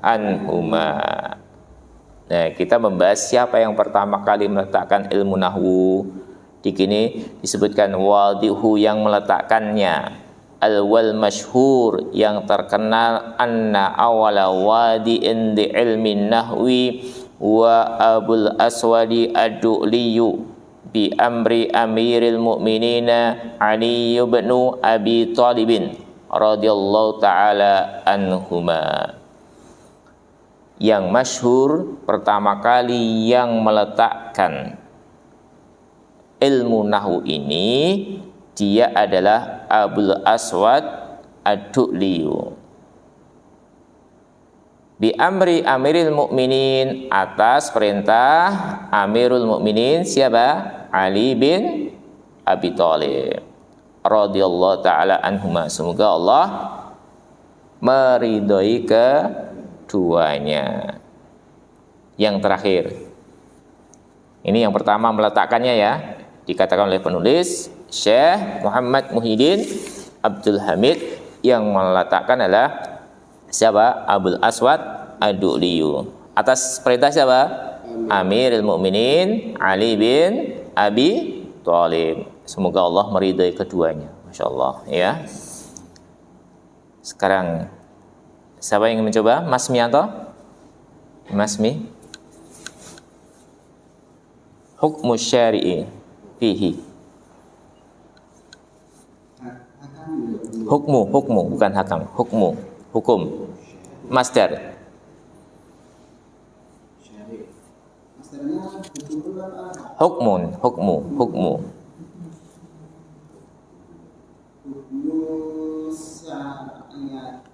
anhuma. Nah, kita membahas siapa yang pertama kali meletakkan ilmu nahwu. Di sini disebutkan wadihu, yang meletakkannya. Al-wal masyhur, yang terkenal, anna awala wadi'in di ilmin nahwi wa abul aswadi ad-du'liyu bi amri amiril mu'minina Ali bin Abi Thalibin radhiyallahu ta'ala anhuma. yang masyhur pertama kali yang meletakkan ilmu nahwu ini dia adalah Abul Aswad Ad-Du'liyu. Bi amri Amiril Mukminin, atas perintah Amirul Mukminin siapa? Ali bin Abi Thalib radhiyallahu taala anhuma. Semoga Allah meridhoi keduanya. Yang terakhir, ini yang pertama meletakkannya ya, dikatakan oleh penulis Syekh Muhammad Muhyiddin Abdul Hamid. Yang meletakkan adalah siapa? Abul Aswad Ad-Du'liyu. Atas perintah siapa? Amirul Mukminin Ali bin Abi Thalib. Semoga Allah meridai keduanya. Masya Allah ya. Sekarang siapa yang ingin mencoba? Mas Mianto? Mas Mi? Hukmu syari'i fihi. Hukmu bukan hakam. Hukmu, hukum. Masdar. Hukmu.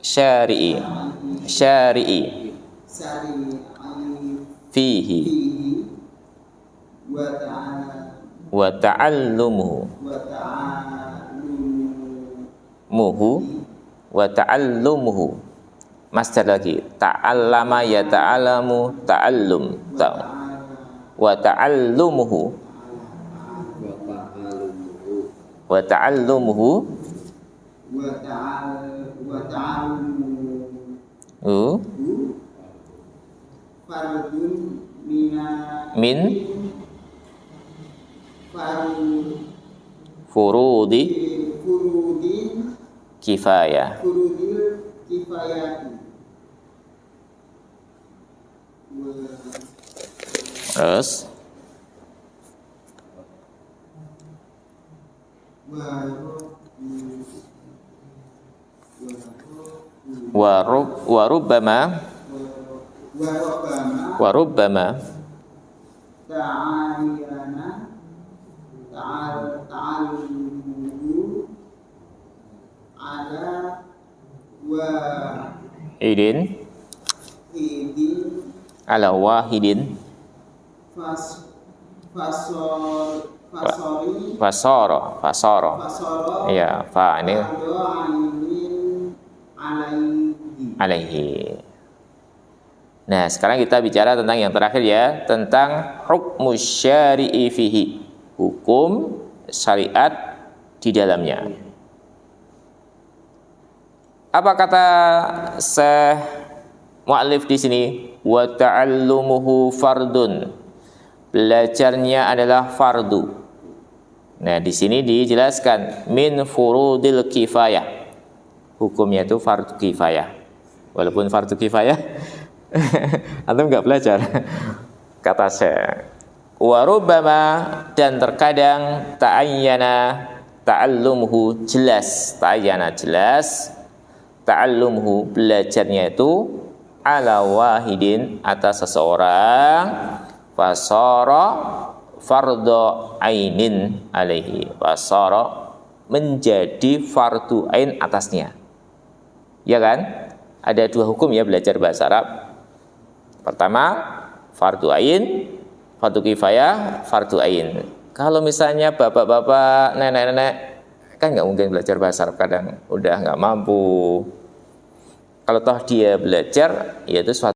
Syari'i fihi wa ta'allumuhu wa ta'allumuhu. Masdar lagi, ta'allama ya ta'allamu, ta'allum wa ta'allumuhu wa ta'allumuhu min furudi kifayah. Terus warubbama idin ala wahidin fasara ya fa ini alaihi. Nah, sekarang kita bicara tentang yang terakhir ya, tentang hukmu syari'i fihi, hukum syariat di dalamnya. Apa kata Syekh mu'allif di sini? Wa ta'allumuhu fardun. Belajarnya adalah fardu. Nah, di sini dijelaskan min furudil kifayah. Hukumnya itu fardu kifayah. Walaupun fardu kifayah antum enggak belajar. Kata Syekh, wa rubbama, dan terkadang ta'ayyana ta'allumuhu, jelas ta'ayyana jelas, ta'allumuhu belajarnya itu ala wahidin atas seseorang, fasara fardhu ainin alaihi, fasara menjadi fardu ain atasnya. Ya kan? Ada dua hukum ya belajar bahasa Arab. Pertama, fardu ain, fardu kifayah, fardu ain. Kalau misalnya bapak-bapak, nenek-nenek, kan nggak mungkin belajar bahasa Arab, kadang udah nggak mampu. Kalau toh dia belajar, ya itu suatu